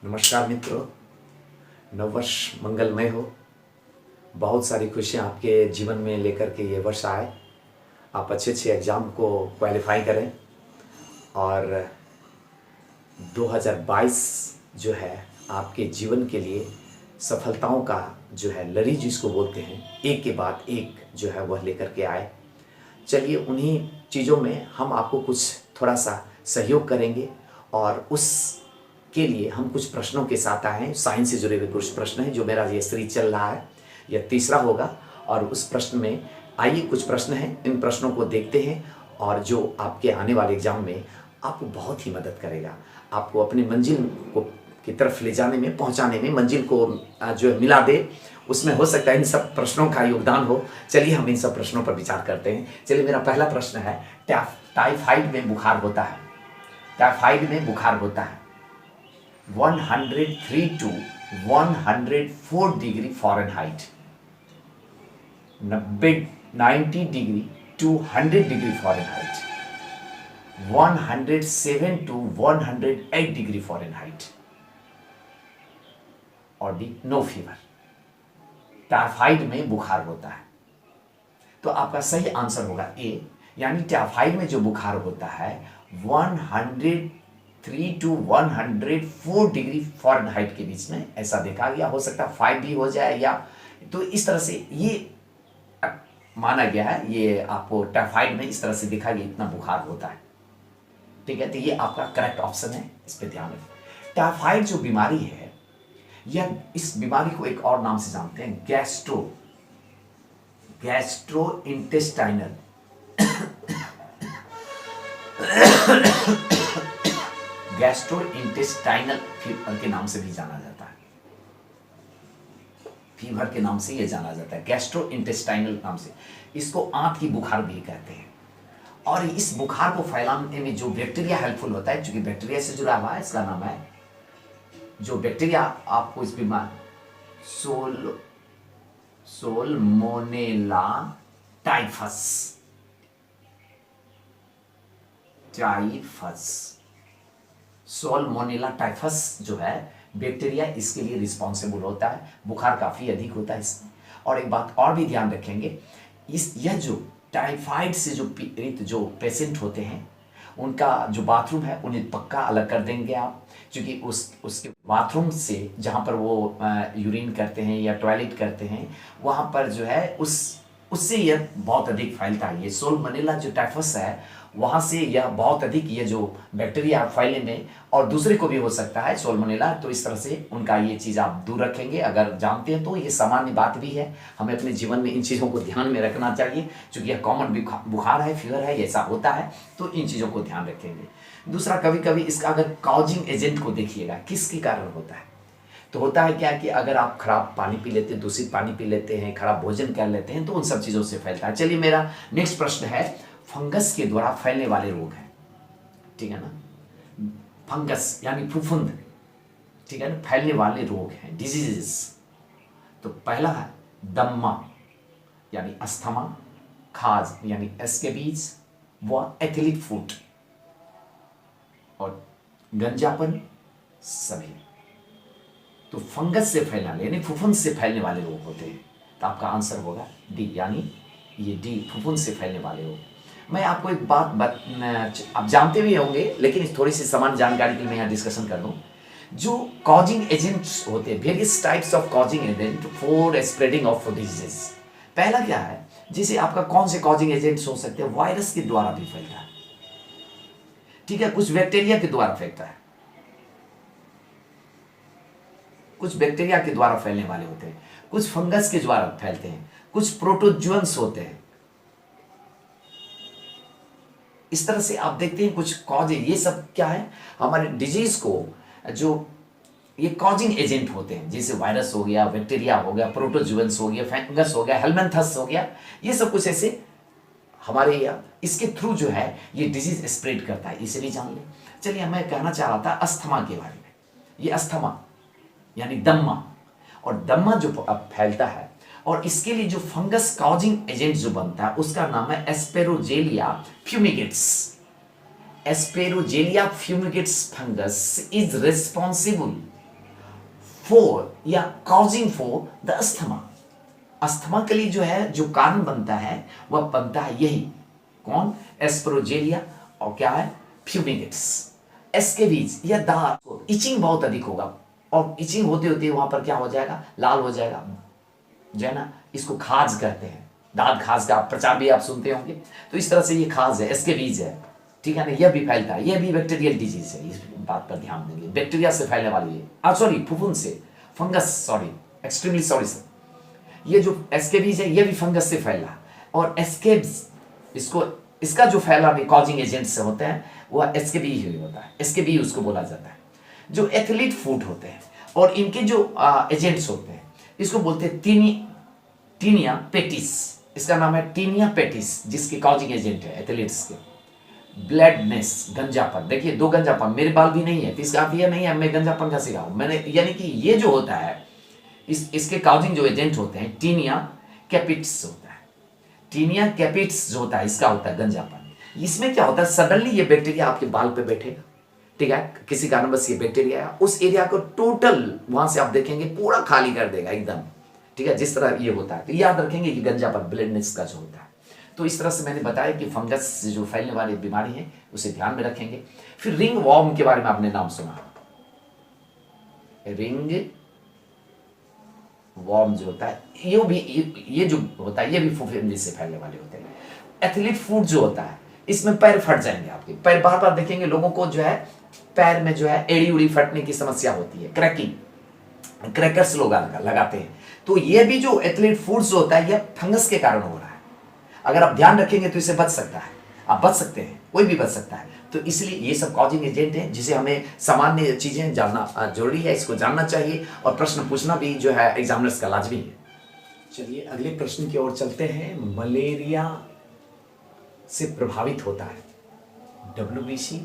नमस्कार मित्रों, नववर्ष मंगलमय हो। बहुत सारी खुशियाँ आपके जीवन में लेकर के ये वर्ष आए। आप अच्छे अच्छे एग्ज़ाम को क्वालिफाई करें और 2022 जो है आपके जीवन के लिए सफलताओं का जो है लड़ी जिसको बोलते हैं, एक के बाद एक जो है वह लेकर के आए। चलिए उन्हीं चीज़ों में हम आपको कुछ थोड़ा सा सहयोग करेंगे और उस के लिए हम कुछ प्रश्नों के साथ आए हैं। साइंस से जुड़े हुए कुछ प्रश्न हैं जो मेरा ये सीरीज चल रहा है, यह तीसरा होगा। और उस प्रश्न में आइए कुछ प्रश्न हैं, इन प्रश्नों को देखते हैं और जो आपके आने वाले एग्जाम में आपको बहुत ही मदद करेगा, आपको अपनी मंजिल को की तरफ ले जाने में, पहुंचाने में, मंजिल को जो है मिला दे, उसमें हो सकता है इन सब प्रश्नों का योगदान हो। चलिए हम इन सब प्रश्नों पर विचार करते हैं। चलिए मेरा पहला प्रश्न है, टाइफाइड में बुखार होता है। टाइफाइड में बुखार होता है 103 to 104 degree Fahrenheit, 90 degree to 100 degree Fahrenheit, 107 to 108 degree Fahrenheit और दी नो फीवर। टाइफाइड में बुखार होता है, तो आपका सही आंसर होगा ए, यानी टाइफाइड में जो बुखार होता है 103 to 104 डिग्री फ़ारेनहाइट के बीच में ऐसा देखा गया। हो सकता है 5 भी हो जाए, या तो इस तरह से ये माना गया है। ये आपको टाइफाइड में इस तरह से देखा गया, इतना बुखार होता है। ठीक है, तो ये आपका करेक्ट ऑप्शन है, इस पे ध्यान रखें। टाइफाइड जो बीमारी है, यह इस बीमारी को एक और नाम से जानते हैं, गैस्ट्रोइंटेस्टाइनल गैस्ट्रोइंटेस्टाइनल फीवर के नाम से भी जाना जाता है। फीवर के नाम से यह जाना जाता है, गैस्ट्रोइंटेस्टाइनल नाम से। इसको आंत की बुखार भी कहते हैं। और इस बुखार को फैलाने में जो बैक्टीरिया हेल्पफुल होता है, क्योंकि बैक्टीरिया से जुड़ा हुआ है, इसका नाम है, जो बैक्टीरिया आपको इस बीमार सोलमोनेला टाइफस सोलमोनेला टाइफस जो है बैक्टीरिया, इसके लिए रिस्पॉन्सिबल होता है। बुखार काफ़ी अधिक होता है इसमें। और एक बात और भी ध्यान रखेंगे, यह जो टाइफाइड से जो पीड़ित जो पेशेंट होते हैं, उनका जो बाथरूम है उन्हें पक्का अलग कर देंगे आप, क्योंकि उसके बाथरूम से जहाँ पर वो यूरिन करते हैं या टॉयलेट करते हैं, वहाँ पर जो है उससे यह बहुत अधिक फैलता है। ये सोलमोनेला जो टाइफस है, वहाँ से यह बहुत अधिक ये जो बैक्टीरिया फैलने में, और दूसरे को भी हो सकता है सोलमोनेला। तो इस तरह से उनका ये चीज़ आप दूर रखेंगे। अगर जानते हैं तो ये सामान्य बात भी है, हमें अपने जीवन में इन चीज़ों को ध्यान में रखना चाहिए, क्योंकि यह कॉमन बुखार है, फीवर है, ऐसा होता है, तो इन चीज़ों को ध्यान रखेंगे। दूसरा, कभी कभी इसका अगर कॉजिंग एजेंट को देखिएगा, किसके कारण होता है, तो होता है क्या कि अगर आप खराब पानी पी लेते हैं, दूषित पानी पी लेते हैं, खराब भोजन कर लेते हैं, तो उन सब चीज़ों से फैलता है। चलिए मेरा नेक्स्ट प्रश्न है, फंगस के द्वारा फैलने वाले रोग हैं। ठीक है ना, फंगस यानी फफूंद, ठीक है ना, फैलने वाले रोग हैं, डिजीजेस। तो पहला है दम्मा यानी अस्थमा, खाज यानी एस्केबीज व एथलीट फुट, और गंजापन सभी। तो फंगस से फैलने वाले यानी फफूंद से फैलने वाले रोग होते हैं। तो आपका आंसर होगा डी, यानी ये डी, फफूंद से फैलने वाले रोग। मैं आपको एक बात आप जानते भी होंगे, लेकिन थोड़ी सी समान जानकारी के लिए मैं यहाँ डिस्कशन कर दूँ। जो कॉजिंग एजेंट्स होते हैं, various types of causing agent for spreading of diseases. पहला क्या है, जैसे आपका कौन से कॉजिंग एजेंट्स हो सकते हैं, वायरस के द्वारा भी फैलता है। ठीक है, कुछ बैक्टीरिया के द्वारा फैलता है, कुछ बैक्टीरिया के द्वारा फैलने वाले होते हैं, कुछ फंगस के द्वारा फैलते हैं, कुछ प्रोटोजुअन्स होते हैं। इस तरह से आप देखते हैं कुछ कॉज, ये सब क्या है, हमारे डिजीज को जो ये कॉजिंग एजेंट होते हैं, जैसे वायरस हो गया, बैक्टीरिया हो गया, प्रोटोजुअन्स हो गया, फंगस हो गया, हेलमिंथस हो गया, ये सब कुछ ऐसे हमारे इसके थ्रू जो है ये डिजीज स्प्रेड करता है, इसे भी जान लें। चलिए मैं कहना चाह रहा था अस्थमा के बारे में। ये अस्थमा यानी दम्मा, और दम्मा जो फैलता है, और इसके लिए जो फंगस कॉजिंग एजेंट जो बनता है उसका नाम है एस्पेरोजेलिया फ्यूमिगेट्स। एस्पेरोजेलिया फ्यूमिगेट्स फंगस इज रिस्पॉन्सिबल फॉर या causing for the asthma. Asthma के लिए जो है जो कारण बनता है वह बनता है यही, कौन, एस्परोजेलिया और क्या है, फ्यूमिगेट्स। एस्केबीज या दांत, इचिंग बहुत अधिक होगा और इचिंग होते होते वहां पर क्या हो जाएगा, लाल हो जाएगा, जो है ना, इसको खाज कहते हैं, दांत खाज का प्रचार भी आप सुनते होंगे। तो इस तरह से ये खाज है, एस्केबीज है, ठीक है ना, यह भी फैलता है, यह भी बैक्टीरियल डिजीज है, इस बात पर ध्यान देंगे, बैक्टीरिया से फैलने वाली है, सॉरी फुफुंद से, fungus, sorry extremely sorry sir, ये जो एस्केबीज है ये भी फंगस से फैला। और एस्केब्स, इसको इसका जो फैलाने कॉजिंग एजेंट से होते हैं वह एस्केबी ही होता है, एस्केबी उसको बोला जाता है। जो एथलीट फूड होते हैं और इनके जो एजेंट्स होते हैं इसको बोलते हैं टीनिया पेटिस, इसका नाम है टीनिया पेटिस, जिसके कॉजिंग एजेंट है एथलीट्स के। ब्लैडनेस, गंजापन, देखिए दो गंजापन, मेरे बाल भी नहीं है, इसका आप ये नहीं है मैं गंजापन का सिखा हूं मैंने, यानी कि ये जो होता है इसके कॉजिंग जो एजेंट होते हैं टीनिया कैपिट्स होता है, टीनिया कैपिट्स जो होता है इसका होता है गंजापन। इसमें क्या होता है, सडनली ये बैक्टीरिया आपके बाल पे बैठेगा, ठीक है, किसी कारणवश ये बैक्टीरिया उस एरिया को टोटल वहां से आप देखेंगे पूरा खाली कर देगा एकदम, ठीक है, जिस तरह ये होता है। तो याद रखेंगे कि गंजापन ब्लैडनेस का जो होता है। तो इस तरह से मैंने बताया कि फंगस से जो फैलने वाली बीमारी है उसे ध्यान में रखेंगे। फिर रिंग वॉर्म के बारे में आपने नाम सुना, रिंग वॉर्म जो होता है ये जो होता है ये भी फुफुंदी से फैलने वाले होते हैं। एथलीट फूड जो होता है इसमें पैर फट जाएंगे आपके, पैर बार बार देखेंगे लोगों को जो है पैर में जो है एड़ी उड़ी फटने की समस्या होती है, क्रैकिंग, क्रैकर्स लोग लगाते हैं। तो ये भी जो एथलीट फूड्स होता है यह फंगस के कारण हो रहा है। अगर आप ध्यान रखेंगे तो इसे बच सकता है, आप बच सकते हैं, कोई भी बच सकता है। तो इसलिए ये सब कॉजिंग एजेंट है जिसे हमें सामान्य चीजें जानना जरूरी है, इसको जानना चाहिए और प्रश्न पूछना भी जो है एग्जामिनर्स का लाजमी है। चलिए अगले प्रश्न की ओर चलते हैं। मलेरिया से प्रभावित होता है WBC,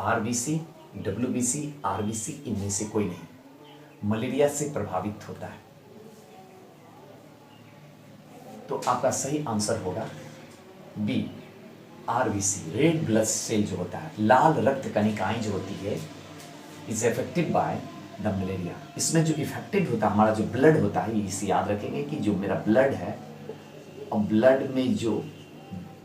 RBC, WBC, RBC, इनमें से कोई नहीं मलेरिया से प्रभावित होता है। तो आपका सही आंसर होगा B, RBC, red blood cell जो होता है, लाल रक्त कणिकाएं जो होती है, is affected by the malaria. इसमें जो इफेक्टेड होता है हमारा जो ब्लड होता है, इसे याद रखेंगे कि जो मेरा ब्लड है और ब्लड में जो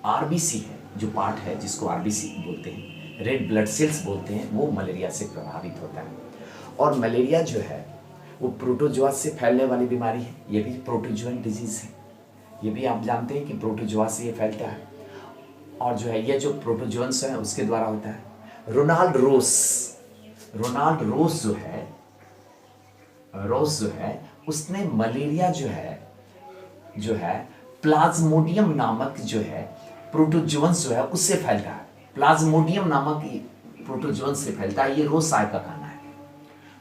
RBC है, जो पार्ट है जिसको RBC बोलते हैं, रेड ब्लड सेल्स बोलते हैं, वो मलेरिया से प्रभावित होता है। और मलेरिया जो है वो प्रोटोजोआ से फैलने वाली बीमारी है, ये भी प्रोटोजोअन डिजीज है, ये भी आप जानते हैं कि प्रोटोजोआ से ये फैलता है। और जो है ये जो प्रोटोजोन्स है उसके द्वारा होता है। रोनाल्ड रोस जो है उसने मलेरिया जो है प्लाज्मोडियम नामक जो है प्रोटोजोन्स जो है उससे फैलता है, प्लाज्मोडियम नामक प्रोटोजोन से फैलता है। ये रोस साहब का कहना है,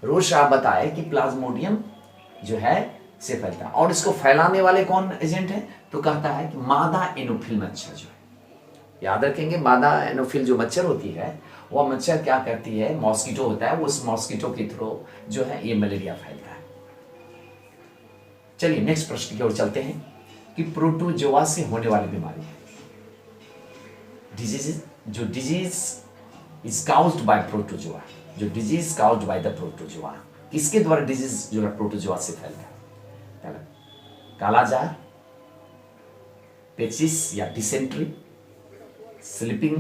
रोस साहब बताए कि प्लाज्मोडियम जो है से फैलता है। और इसको फैलाने वाले कौन एजेंट है, तो कहता है कि मादा एनोफिल मच्छर जो है, याद रखेंगे मादा एनोफिल जो मच्छर होती है वह मच्छर क्या करती है, मॉस्किटो होता है, उस मॉस्किटो के थ्रू जो है ये मलेरिया फैलता है। चलिए नेक्स्ट प्रश्न की ओर चलते हैं कि प्रोटोजोआ से होने वाली बीमारी है, disease is caused by protozoa, जो disease caused by the protozoa, किसके द्वारा डिजीज जो है प्रोटोजोआ से फैलता है। पहला कालाजार, पेचिस या डिसेंट्री, स्लीपिंग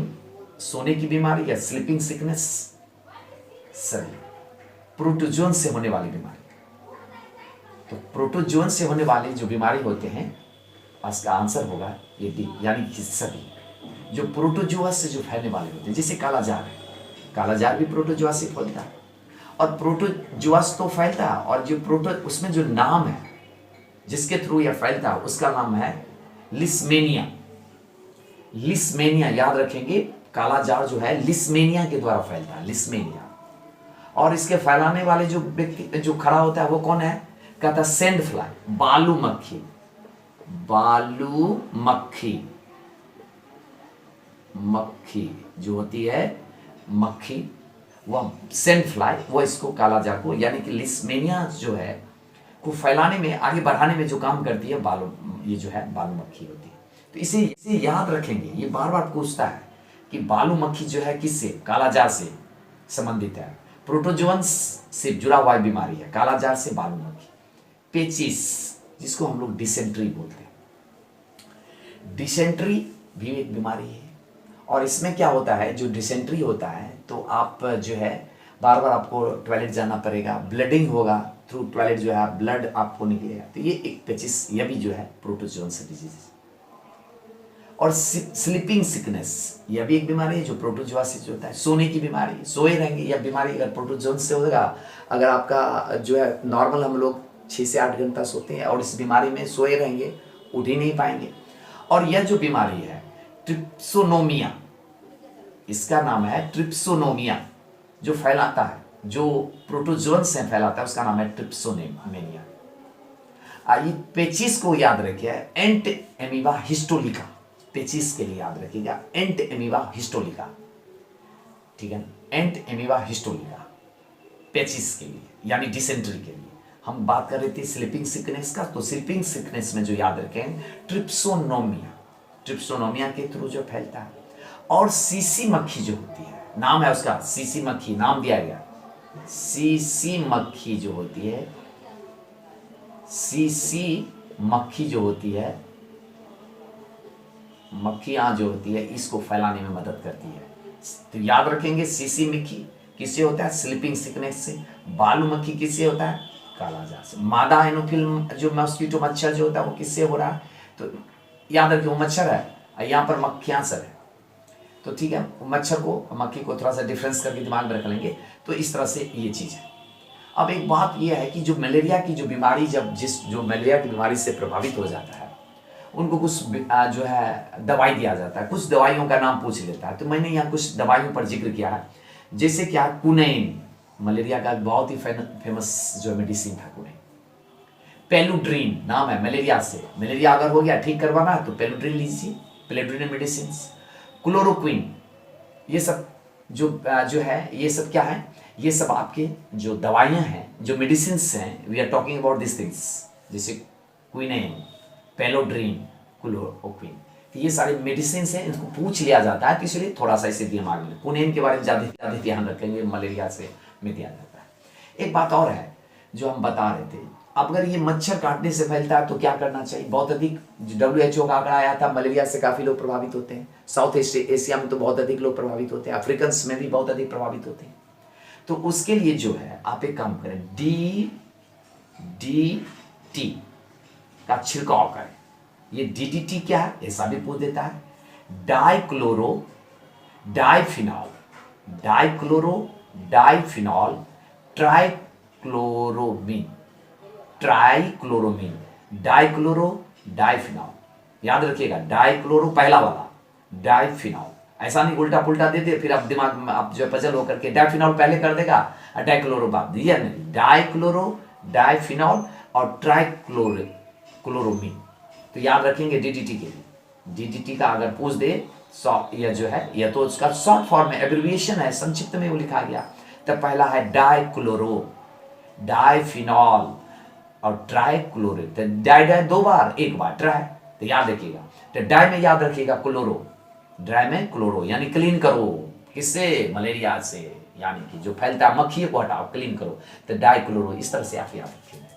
सोने की बीमारी या स्लीपिंग सिकनेस, सही प्रोटोजोन से होने वाली बीमारी। तो प्रोटोजोन से होने वाली जो बीमारी होते हैं उसका आंसर होगा ये डी, यानी कि सभी जो प्रोटोजोआ से जो फैलने वाले होते हैं, जैसे कालाजार है, कालाजार भी प्रोटोजोआ से फैलता है। और प्रोटोजोआ तो फैलता है और जो उसमें जो नाम है जिसके थ्रू यह फैलता है उसका नाम है लिस्मेनिया। लिस्मेनिया याद रखेंगे, कालाजार जो है लिस्मेनिया के द्वारा फैलता है, लिस्मेनिया। और इसके फैलाने वाले जो व्यक्ति जो खड़ा होता है वो कौन है, कहता है सैंड फ्लाई, बालू मक्खी, मक्खी जो होती है मक्खी, वह सैंड फ्लाई, वह इसको कालाजार को यानी कि लिस्मेनिया जो है को फैलाने में आगे बढ़ाने में जो काम करती है ये जो है बालू मक्खी होती है। तो इसे याद रखेंगे, ये बार बार पूछता है कि बालू मक्खी जो है किससे, कालाजार से संबंधित है। प्रोटोजोअन्स से जुड़ा हुआ बीमारी है, कालाजार से बालू मक्खी। पेचिस, जिसको हम लोग डिसेंट्री बोलते हैं, डिसेंट्री भी एक बीमारी है। और इसमें क्या होता है, जो डिसेंट्री होता है तो आप जो है बार बार आपको टॉयलेट जाना पड़ेगा, ब्लडिंग होगा, थ्रू टॉयलेट जो है ब्लड आपको निकलेगा। तो ये एक पेचिस, यह भी जो है प्रोटोजोअन्स डिजीज। और स्लीपिंग सिकनेस, यह भी एक बीमारी है जो प्रोटोजोआ से जो होता है। सोने की बीमारी, सोए रहेंगे, यह बीमारी अगर प्रोटोजोअन से होगा, अगर आपका जो है नॉर्मल हम लोग 6 से 8 घंटा सोते हैं और इस बीमारी में सोए रहेंगे, उठ ही नहीं पाएंगे। और यह जो बीमारी है ट्रिप्सोनोमिया, इसका नाम है ट्रिप्सोनोमिया, जो फैलाता है, जो प्रोटोजोअन से फैलाता है, उसका नाम है ट्रिप्सोनेमिया। आइए पेचिस को याद रखिए, एंट एमीबा हिस्टोलिका, पेचिस के लिए याद रखिएगा एंट एमीबा हिस्टोलिका, ठीक है, एंट एमीबा हिस्टोलिका पेचिस के लिए, यानी डिसेंट्री के लिए। हम बात कर रहे थे स्लीपिंग सिकनेस का, तो स्लीपिंग सिकनेस में जो याद रखें ट्रिप्सोनोमिया, ट्रिप्सोनोमिया के थ्रू जो फैलता है। और सीसी मक्खी जो होती है, नाम है उसका सीसी मक्खी, नाम दिया गया सीसी मक्खी जो होती है, सीसी मक्खी जो होती है, मक्खियां जो होती है, इसको फैलाने में मदद करती है। तो याद रखेंगे सीसी मक्खी किससे होता है, स्लीपिंग सिकनेस से। बालू मक्खी किससे होता है, कालाजार से। मादा एनोफिल जो मॉस्किटो मच्छर जो होता है वो किससे हो रहा है, तो याद रखिए वो मच्छर है, यहाँ पर मक्खियां सर है, तो ठीक है, मच्छर को मक्खी को थोड़ा सा डिफरेंस करके दिमाग में रख लेंगे। तो इस तरह से ये चीज़ है। अब एक बात ये है कि जो मलेरिया की जो बीमारी, जब जो मलेरिया की बीमारी से प्रभावित हो जाता है, उनको कुछ जो है दवाई दिया जाता है, कुछ दवाइयों का नाम पूछ लेता है। तो मैंने यहाँ कुछ दवाइयों पर जिक्र किया है, जैसे क्या कुनैन, मलेरिया का बहुत ही फेमस जो मेडिसिन था कुनैन। पेलुड्रीन नाम है, मलेरिया से, मलेरिया अगर हो गया ठीक करवाना है तो पेलुड्रीन लीजिए, पेलुड्रीन मेडिसिन। क्लोरोक्विन, ये सब जो है, ये सब क्या है, ये सब आपके जो दवाइयाँ हैं, जो मेडिसिन हैं, we are talking about this things, जैसे क्विनेन, पेलोड्रीन, क्लोरोक्विन, तो ये सारे मेडिसिन हैं, इनको पूछ लिया जाता है। तो इसलिए थोड़ा सा इसे दिमाग में, क्विनेन के बारे में ज़्यादा ध्यान रखेंगे, मलेरिया से में दिया जाता है। एक बात और है जो हम बता रहे थे, अगर ये मच्छर काटने से फैलता है तो क्या करना चाहिए। बहुत अधिक WHO का आंकड़ा आया था, मलेरिया से काफ़ी लोग प्रभावित होते हैं। साउथ एशिया में तो बहुत अधिक लोग प्रभावित होते हैं, अफ्रीकन में भी बहुत अधिक प्रभावित होते हैं। तो उसके लिए जो है आप एक काम करें, DDT का छिड़काव करें। ये DDT क्या है, ऐसा भी पूछ देता है। डाइक्लोरो डाइफिनॉल, डाइक्लोरो डाइफिनॉल ट्राइक्लोरोमीन, ट्राइक्लोरोमीन, डाइक्लोरो डाइफिनॉल, याद रखिएगा, डाइक्लोरो पहला वाला, डाइफिनॉल, ऐसा नहीं उल्टा पुल्टा दे दे, फिर आप दिमाग में आप जो पजल होकर के डाइफिनॉल पहले कर देगा और डाइक्लोरो बाद दिया नहीं, डाइक्लोरो डाइफिनॉल और ट्राइक्लोरोमीन। तो याद रखेंगे DDT के लिए, DDT का अगर पूछ दे, यह जो है, यह तो उसका शॉर्ट फॉर्म है, एब्रिविएशन है, संक्षिप्त में वो लिखा गया। तो पहला है डाइक्लोरो डाइफिनॉल और ट्राइक्लोरो, तो डाई दो बार, एक बार ट्राई, तो याद रखिएगा। तो डाई में याद रखिएगा क्लोरो, ड्राई में क्लोरो, यानी क्लीन करो, किससे, मलेरिया से, यानी कि जो फैलता है, मक्खी को हटाओ, क्लीन करो, तो डाइक्लोरो, इस तरह से आप याद रखिएगा।